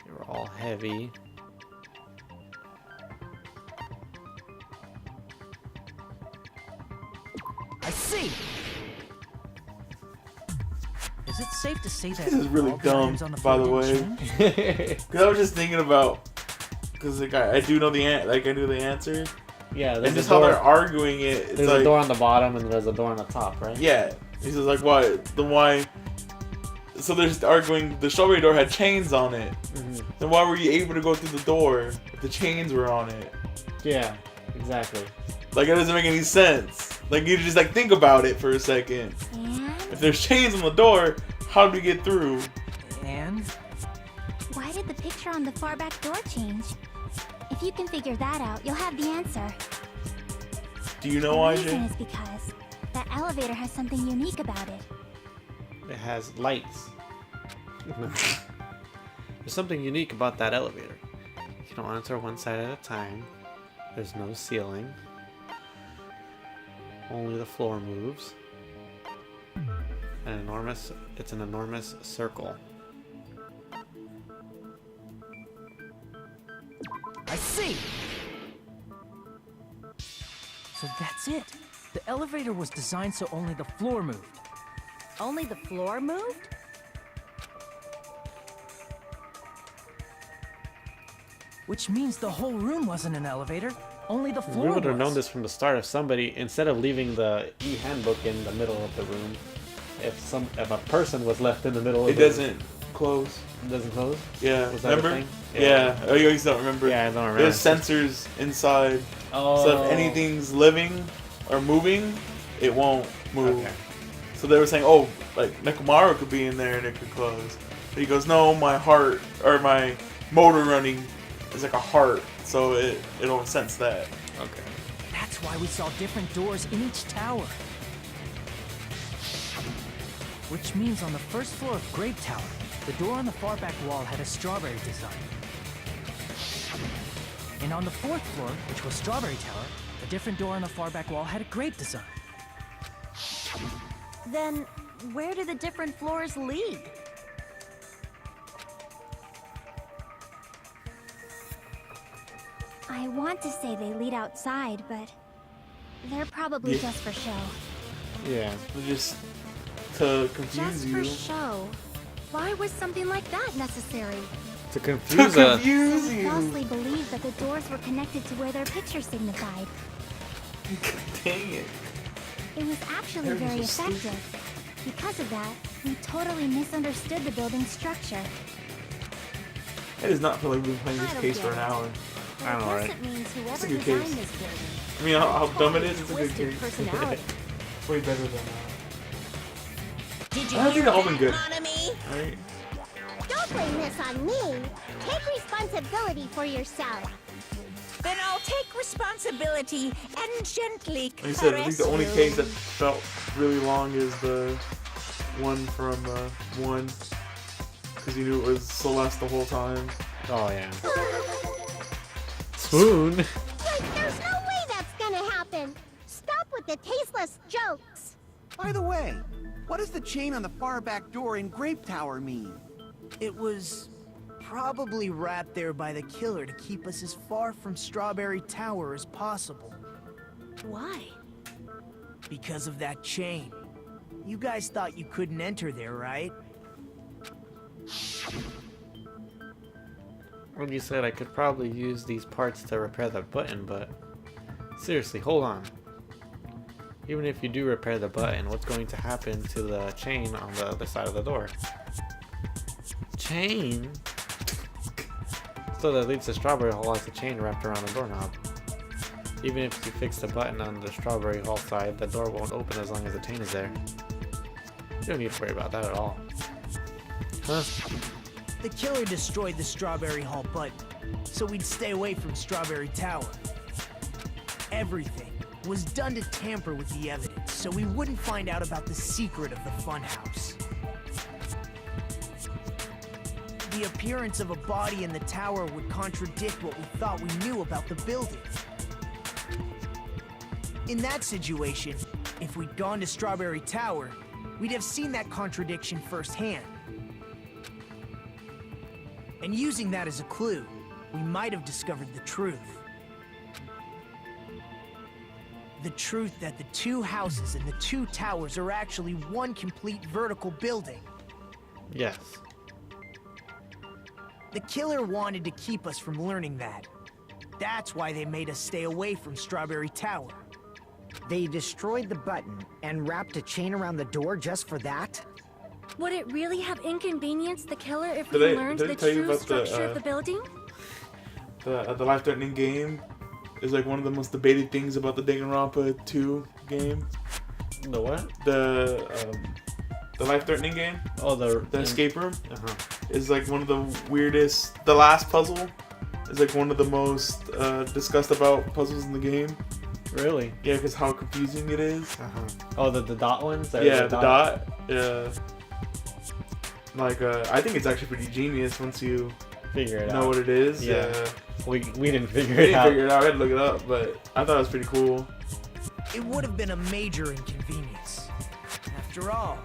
they were all heavy. I see! Is it safe to say that This is really all the dumb, items on the by floor the didn't way. change? Because I was just thinking about, because like I do know the I knew the answer, Yeah, and there's just a how door. they're arguing it. It's There's like, a door on the bottom and there's a door on the top, right? yeah, he says like why So they're just arguing the strawberry door had chains on it. Then why were you able to go through the door if the chains were on it? Yeah, exactly. Like it doesn't make any sense. Like you just like think about it for a second. And If there's chains on the door, how do we get through? And why did the picture on the far back door change? If you can figure that out, you'll have the answer. Do you know The why? reason Jay? is because that elevator has something unique about it. It has lights. There's something unique about that elevator. You can only enter one side at a time. There's no ceiling. Only the floor moves. It's an enormous circle. I see! So that's it. The elevator was designed so only the floor moved. Only the floor moved? Which means the whole room wasn't an elevator, only the floor We would have known was. this from the start if somebody, instead of leaving the e-handbook in the middle of the room, if a person was left in the middle of It the doesn't close. It doesn't close? Yeah, Was that a remember? thing? Yeah. Oh, you always don't remember. Yeah, I don't remember. There's sensors inside. Oh. So if anything's living or moving, it won't move. Okay. So they were saying, oh, like Nekomaru could be in there and it could close. But he goes, no, my heart or my motor running is like a heart, so it don't sense that. Okay. That's why we saw different doors in each tower. Which means on the first floor of Grape Tower, the door on the far back wall had a strawberry design. And on the fourth floor, which was Strawberry Tower, a different door on the far back wall had a grape design. Then, where do the different floors lead? I want to say they lead outside, but they're probably Yeah. just for show. Yeah. Just to confuse Just you. for show. Why was something like that necessary? To To confuse us. confuse Some you. falsely believed that the doors were connected to where their picture signified. Dang it. It was actually Everyone's very so stupid. effective. Because of that, we totally misunderstood the building's structure. It does not feel like we've been playing I this don't case get for an it. hour. But I don't know, I guess right? it means It's whoever a good designed case. this building. I mean, how dumb it is, it's a good Twisted case. personality. Way better than Did you I think hear they've all that, been good. Hanami? right? Don't blame this on me. Take responsibility for yourself. Then I'll take responsibility and gently Like I said, I think the only caress case you. that felt really long is the one from 1. Because you knew it was Celeste the whole time. Oh, yeah. Swoon. Like, there's no way that's gonna happen. Stop with the tasteless jokes. By the way, what does the chain on the far back door in Grape Tower mean? It was probably wrapped there by the killer to keep us as far from Strawberry Tower as possible. Why? Because of that chain. You guys thought you couldn't enter there, right? When you said I could probably use these parts to repair the button, but seriously, hold on. Even if you do repair the button, what's going to happen to the chain on the other side of the door? Chain? So that leads to Strawberry Hall has a chain wrapped around the doorknob. Even if you fix the button on the Strawberry Hall side, the door won't open as long as the chain is there. You don't need to worry about that at all. Huh? The killer destroyed the Strawberry Hall button, so we'd stay away from Strawberry Tower. Everything was done to tamper with the evidence, so we wouldn't find out about the secret of the funhouse. The appearance of a body in the tower would contradict what we thought we knew about the building. In that situation, if we'd gone to Strawberry Tower, we'd have seen that contradiction firsthand. And using that as a clue, we might have discovered the truth. The truth that the two houses and the two towers are actually one complete vertical building. Yes. The killer wanted to keep us from learning that. That's why they made us stay away from Strawberry Tower. They destroyed the button and wrapped a chain around the door just for that? Would it really have inconvenienced the killer if Did we they- learned did the they tell you true about the, structure of the building? The life-threatening game is like one of the most debated things about the Danganronpa 2 game. The what? The life-threatening game, Oh, the escape room, Uh-huh. is like one of the weirdest. The last puzzle is like one of the most discussed about puzzles in the game. Really? Yeah, because how confusing it is. Uh-huh. Oh, the dot ones? That Yeah, are the dot. Yeah. Like, I think it's actually pretty genius once you Figure it know out. what it is. Yeah. We didn't figure We it didn't out. figure it out. I had to look it up, but I thought it was pretty cool. It would have been a major inconvenience. After all,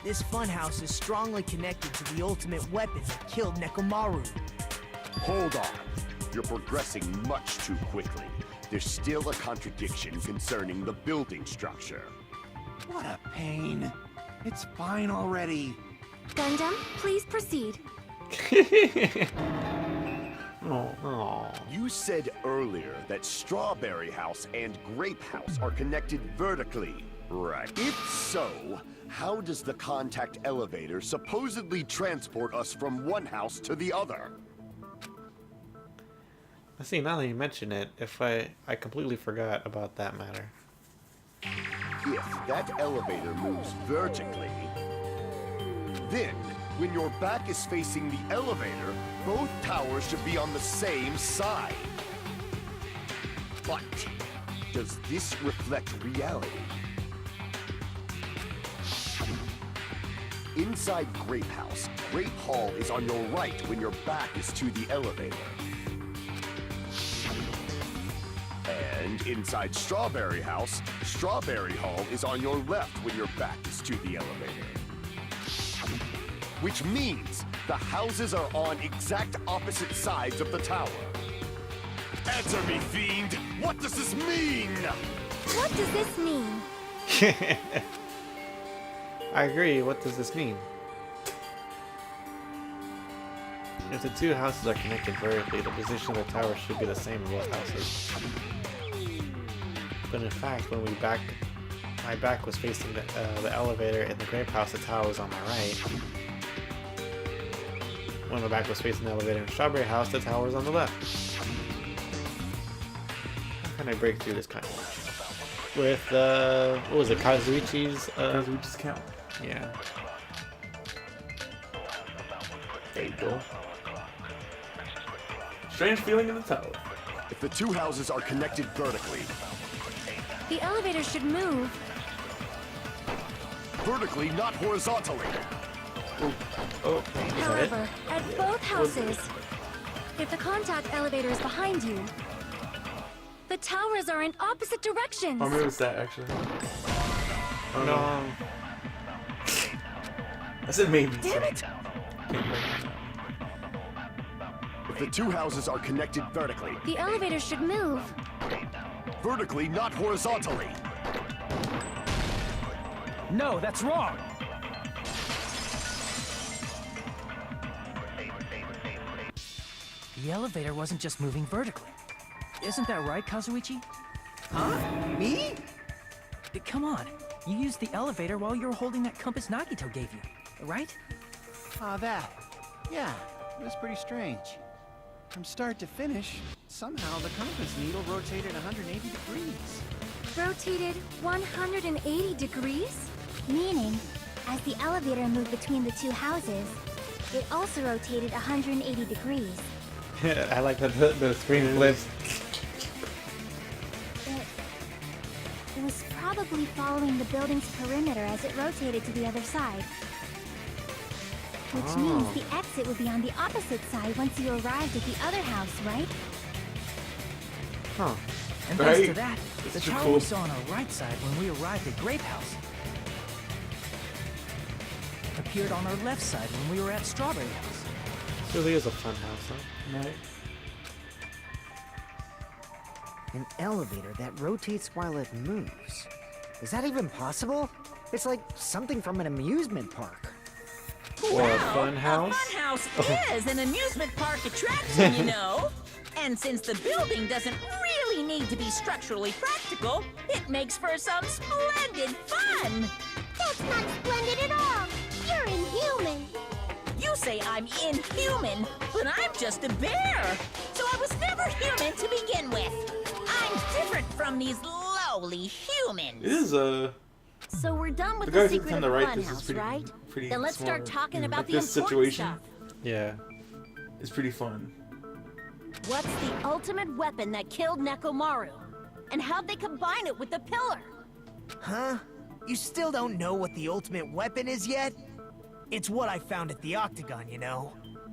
this funhouse is strongly connected to the ultimate weapon that killed Nekomaru. Hold on. You're progressing much too quickly. There's still a contradiction concerning the building structure. What a pain. It's fine already. Gundam, please proceed. Oh. You said earlier that Strawberry House and Grape House are connected vertically, right? If so, how does the contact elevator supposedly transport us from one house to the other? Let's see, now that you mention it, if I completely forgot about that matter. If that elevator moves vertically, then when your back is facing the elevator, both towers should be on the same side. But does this reflect reality? Inside Grape House, Grape Hall is on your right when your back is to the elevator. And inside Strawberry House, Strawberry Hall is on your left when your back is to the elevator. Which means the houses are on exact opposite sides of the tower. Answer me, fiend! What does this mean? What does this mean? I agree, what does this mean? If the two houses are connected vertically, the position of the tower should be the same in both houses. But in fact, when my back was facing the elevator in the Grape House, the tower was on my right. When my back was facing the elevator in Strawberry House, the tower was on the left. How can I break through this kind of with what was it, Kazuichi's Kazuichi's count. Yeah. There you go. Strange feeling in the tower. If the two houses are connected vertically, The elevator should move. vertically, not horizontally. Oh, is that it? However, at both houses, if the contact elevator is behind you, the towers are in opposite directions. Or maybe it's that, actually. Oh, No. I said maybe. Damn it! If the two houses are connected vertically, The elevator should move. vertically, not horizontally. No, that's wrong! The elevator wasn't just moving vertically. Isn't that right, Kazuichi? Huh? Me? Come on. You used the elevator while you were holding that compass Nagito gave you, right? Ah, that. Yeah, it was pretty strange. From start to finish, somehow the compass needle rotated 180 degrees. Rotated 180 degrees? Meaning, as the elevator moved between the two houses, it also rotated 180 degrees. I like that the screen flips. It was probably following the building's perimeter as it rotated to the other side. Which means the exit would be on the opposite side once you arrived at the other house, right? Huh. And thanks to Right. that, the That's tower cool. we saw on our right side when we arrived at Grape House appeared on our left side when we were at Strawberry House. This really is a fun house, huh? Right. An elevator that rotates while it moves. Is that even possible? It's like something from an amusement park. Or a fun A house? funhouse is an amusement park attraction, you know. And since the building doesn't really need to be structurally practical, it makes for some splendid fun. That's not splendid at all. You're inhuman. You say I'm inhuman, but I'm just a bear. So I was never human to begin with. I'm different from these lowly humans. It is So we're done with the the, guys who secret pretend of to the write this is funhouse, pretty, right? pretty Then let's start smart. talking about Like the this important situation stuff. Yeah. is pretty fun. What's the ultimate weapon that killed Nekomaru? And how'd they combine it with the pillar? Huh? You still don't know what the ultimate weapon is yet? It's what I found at the Octagon, you know?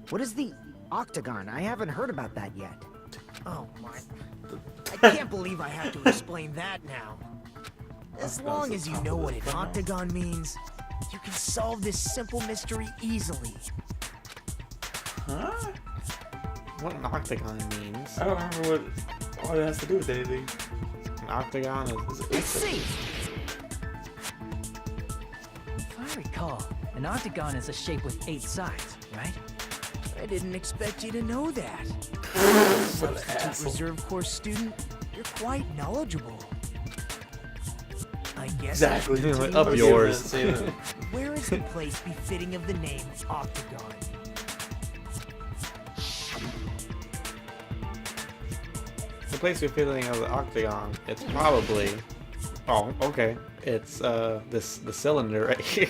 What is the Octagon? I haven't heard about that yet. Oh my... I can't believe I have to explain that now. As long as you know what an octagon means, you can solve this simple mystery easily. Huh? What an octagon means. I don't remember what it has to do with anything. An octagon is Let's see! If I recall, an octagon is a shape with 8 sides, right? I didn't expect you to know that. Substitute Reserve Corps student, you're quite knowledgeable. I guess Exactly. I should Up continue. yours. Where is the place befitting of the name Octagon? the place we're feeling of the octagon. It's probably. Oh, okay. It's the cylinder right here.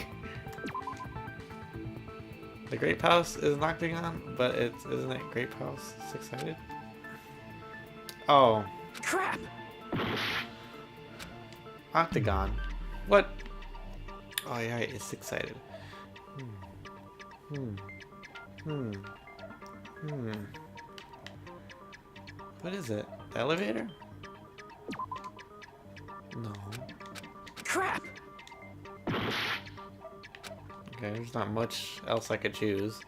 The Grape House is an octagon, but isn't it Grape House 6-sided? Oh, Crap! octagon. What? Oh yeah, it's 6-sided. What is it? The elevator? No. Crap! Okay, there's not much else I could choose.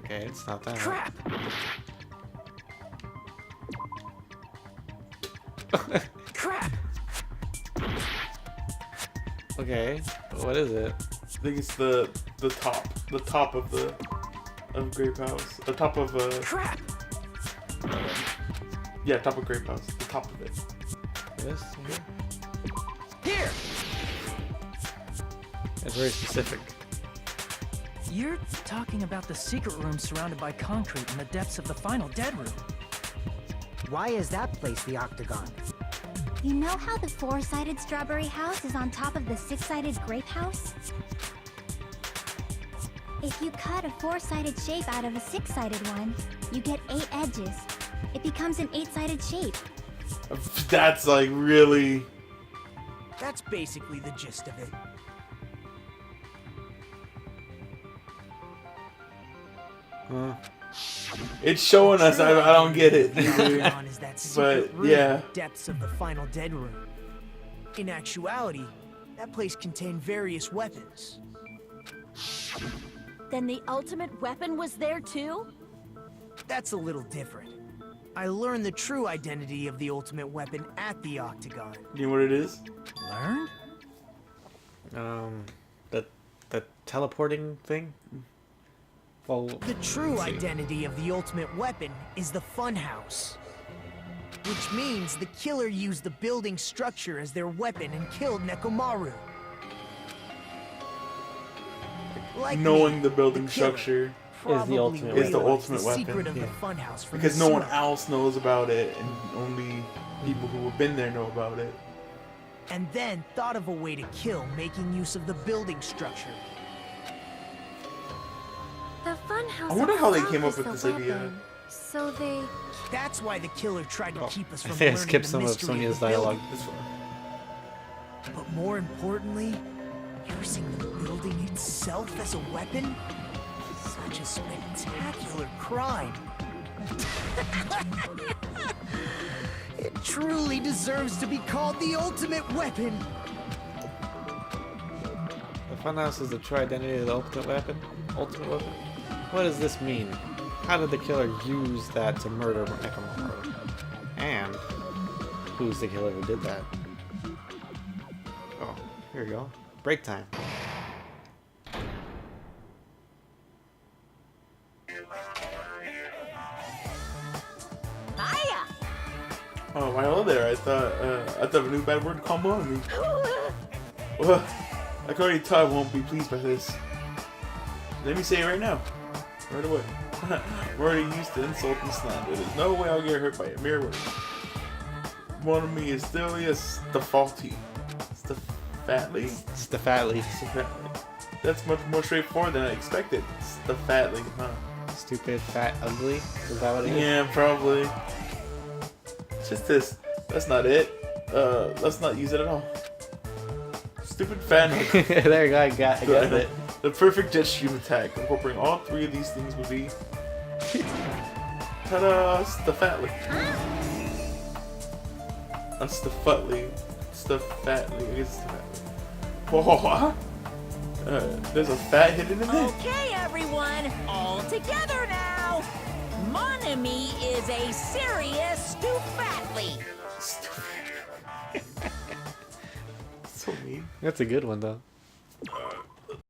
Okay, it's not that. Crap! Crap! Okay, what is it? I think it's the top of Grape House, the top of Crap! yeah, top of Grape House, the top of it. This here? Here! It's very specific. You're talking about the secret room surrounded by concrete in the depths of the final dead room. Why is that place the Octagon? You know how the 4-sided strawberry house is on top of the 6-sided grape house? If you cut a 4-sided shape out of a 6-sided one, you get 8 edges. It becomes an 8-sided shape. That's like really. That's basically the gist of it. Huh? It's showing us. I don't get it. The Octagon is that secret But, room yeah. in the depths of the final dead room. In actuality, that place contained various weapons. Then the ultimate weapon was there too? That's a little different. I learned the true identity of the ultimate weapon at the Octagon. You know what it is? Learned? The teleporting thing? Well, The true identity of the ultimate weapon is the Funhouse. Which means the killer used the building structure as their weapon and killed Nekomaru. Like Knowing me, the building killer structure. probably ultimate Is the realized ultimate weapon, secret of yeah. the Funhouse from Because the no one sewer. else knows about it, and only people who have been there know about it. And then thought of a way to kill, making use of the building structure. The funhouse. I wonder how they itself came up is with the this idea. weapon. So they. That's why the killer tried to Oh, keep us I from think I learning skipped the some of mystery Sonia's the building. dialogue. This one. But more importantly, using the building itself as a weapon? Such a spectacular crime. It truly deserves to be called the ultimate weapon. the funhouse is the true identity of the ultimate weapon? Ultimate weapon? What does this mean? How did the killer use that to murder Nekomaru? And who's the killer who did that? Oh, here we go. Break time. Hiya! Oh, hello there. I thought a new bad word to call mommy. Well, I can already tell I won't be pleased by this. Let me say it right now. Right away. We're already used to insult and slander. There's no way I'll get hurt by a mere word. One of me is still Stafalty. Stafatly? Stefatly. Stafatly. That's much more straightforward than I expected. Stafatly, huh? Stupid, fat, ugly. Is that what it is? Yeah, probably. It's just this. That's not it. Let's not use it at all. Stupid fan. There you go, I got it. The perfect jet stream attack. Incorporating all three of these things would be. Ta-da! Stuffatly. That's Stuffatly. Stuffatly. I guess Stuffatly. Oh, there's a fat hidden in there. Okay, everyone, all together now. Mon ami is a serious Stuffatly. So mean. That's a good one though.